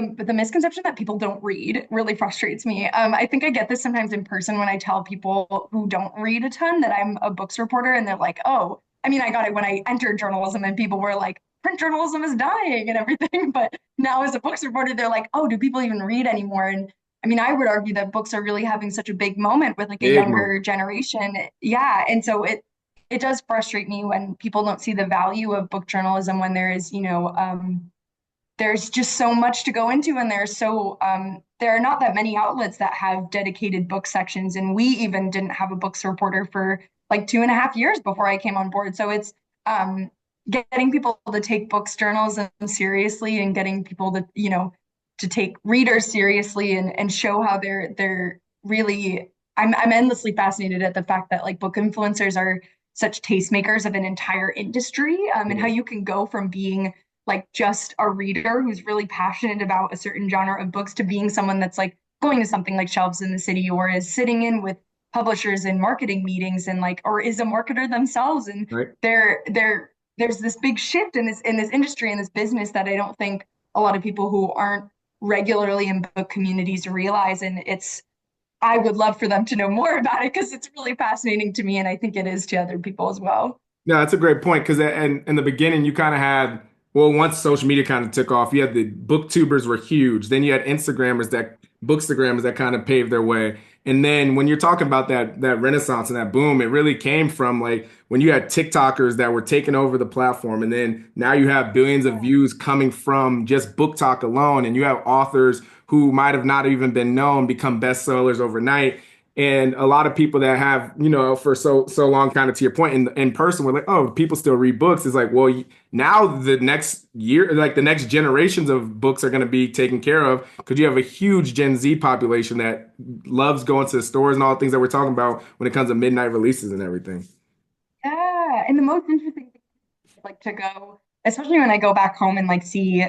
the misconception that people don't read really frustrates me. I think I get this sometimes in person when I tell people who don't read a ton that I'm a books reporter, and they're like, "Oh, I mean, I got it when I entered journalism, and people were like, print journalism is dying and everything." But now as a books reporter, they're like, "Oh, do people even read anymore?" And I mean, I would argue that books are really having such a big moment with like a Big moment. younger generation. Yeah, and so it does frustrate me when people don't see the value of book journalism when there is, there's just so much to go into, and there are not that many outlets that have dedicated book sections, and we even didn't have a books reporter for like 2.5 years before I came on board. So it's getting people to take books journalism seriously, and getting people to to take readers seriously, and show how they're really. I'm endlessly fascinated at the fact that like book influencers are such tastemakers of an entire industry, and how you can go from being like just a reader who's really passionate about a certain genre of books to being someone that's like going to something like Shelves in the City, or is sitting in with publishers and marketing meetings, and like, or is a marketer themselves. And Right. there's this big shift in this industry and this business that I don't think a lot of people who aren't regularly in book communities realize. And it's I would love for them to know more about it because it's really fascinating to me, and I think it is to other people as well. No, that's a great point because in the beginning you kind of had well once social media kind of took off, you had the booktubers were huge. Then you had bookstagrammers that kind of paved their way. And then when you're talking about that renaissance and that boom, it really came from like when you had TikTokers that were taking over the platform, and then now you have billions of views coming from just book talk alone, and you have authors who might have not even been known become bestsellers overnight. And a lot of people that have, for so long, kind of to your point, in person, we're like, oh, people still read books. It's like, well, now the next year, like the next generations of books are going to be taken care of because you have a huge Gen Z population that loves going to the stores and all the things that we're talking about when it comes to midnight releases and everything. Yeah, and the most interesting thing like to go, especially when I go back home and like see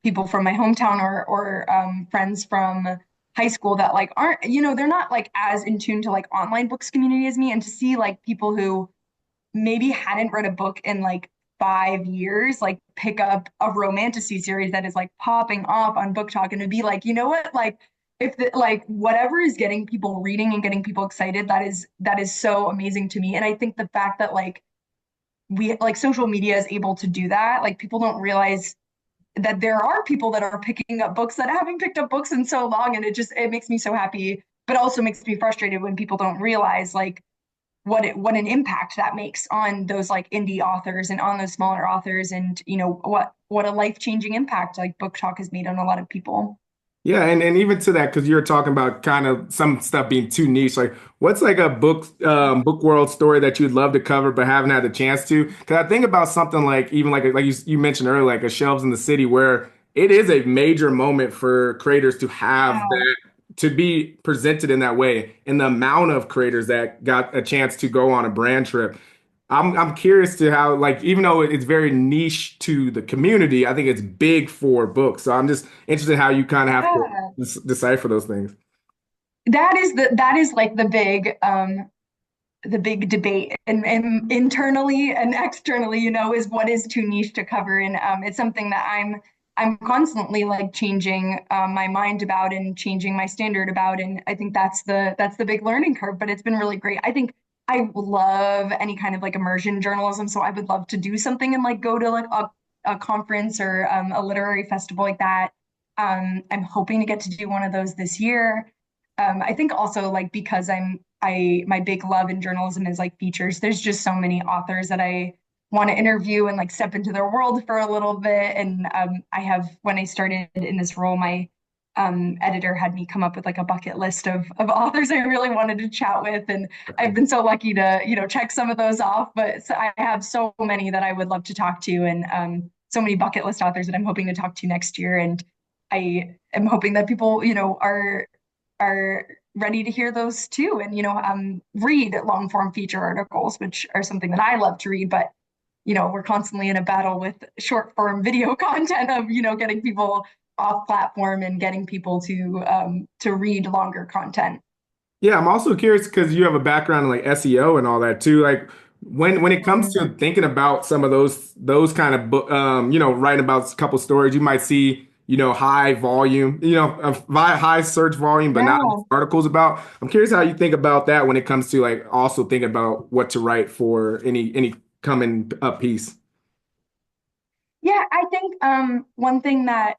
people from my hometown, or friends from high school that like aren't, they're not like as in tune to like online books community as me, and to see like people who maybe hadn't read a book in like 5 years, like pick up a romantasy series that is like popping off on Book Talk, and to be like, you know what, like if the, like whatever is getting people reading and getting people excited, that is so amazing to me. And I think the fact that like we like social media is able to do that, like people don't realize that there are people that are picking up books that haven't picked up books in so long, and it makes me so happy, but also makes me frustrated when people don't realize like what an impact that makes on those like indie authors and on those smaller authors, and what a life-changing impact like book talk has made on a lot of people. Yeah, and even to that, because you're talking about kind of some stuff being too niche. Like, what's like a book world story that you'd love to cover but haven't had the chance to? Because I think about something like even like you mentioned earlier, like a Shelves in the City, where it is a major moment for creators to have Yeah. that to be presented in that way, and the amount of creators that got a chance to go on a brand trip. I'm curious to how like even though it's very niche to the community, I think it's big for books. So I'm just interested how you kind of have to Yeah. decipher those things. That is like the big debate, and internally and externally, is what is too niche to cover. And it's something that I'm constantly like changing my mind about, and changing my standard about. And I think that's the big learning curve, but it's been really great. I think I love any kind of like immersion journalism, so I would love to do something and like go to like a conference, or a literary festival like that. I'm hoping to get to do one of those this year. I think also like because my big love in journalism is like features. There's just so many authors that I want to interview and like step into their world for a little bit. And I have when I started in this role, my editor had me come up with like a bucket list of authors I really wanted to chat with, and I've been so lucky to check some of those off. But so I have so many that I would love to talk to, and so many bucket list authors that I'm hoping to talk to next year. And I am hoping that people are ready to hear those too, and read long form feature articles, which are something that I love to read. But we're constantly in a battle with short form video content of getting people off platform and getting people to read longer content. Yeah, I'm also curious because you have a background in like SEO and all that too. Like when it comes to thinking about some of those kind of book, writing about a couple stories, you might see high volume, high search volume, but not enough Yeah. articles about. I'm curious how you think about that when it comes to like also thinking about what to write for any coming up piece. Yeah, I think one thing that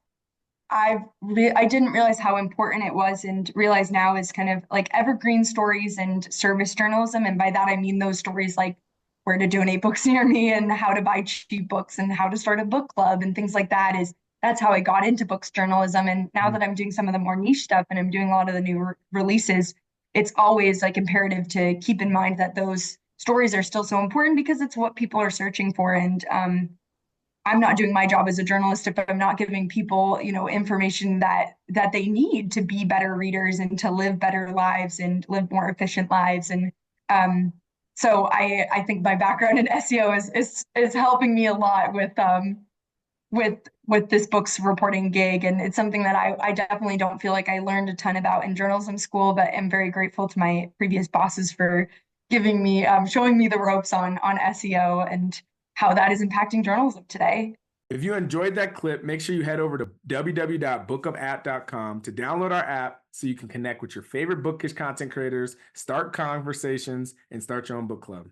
I didn't realize how important it was and realize now is kind of like evergreen stories and service journalism. And by that I mean those stories like where to donate books near me and how to buy cheap books and how to start a book club and things like that is that's how I got into books journalism. And now that I'm doing some of the more niche stuff and I'm doing a lot of the new releases, it's always like imperative to keep in mind that those stories are still so important because it's what people are searching for. And I'm not doing my job as a journalist if I'm not giving people, information that they need to be better readers and to live better lives and live more efficient lives. And um, so I think my background in SEO is helping me a lot with this book's reporting gig. And it's something that I definitely don't feel like I learned a ton about in journalism school, but am very grateful to my previous bosses for giving me showing me the ropes on SEO and how that is impacting journalism today. If you enjoyed that clip, make sure you head over to www.bookupapp.com to download our app so you can connect with your favorite bookish content creators, start conversations, and start your own book club.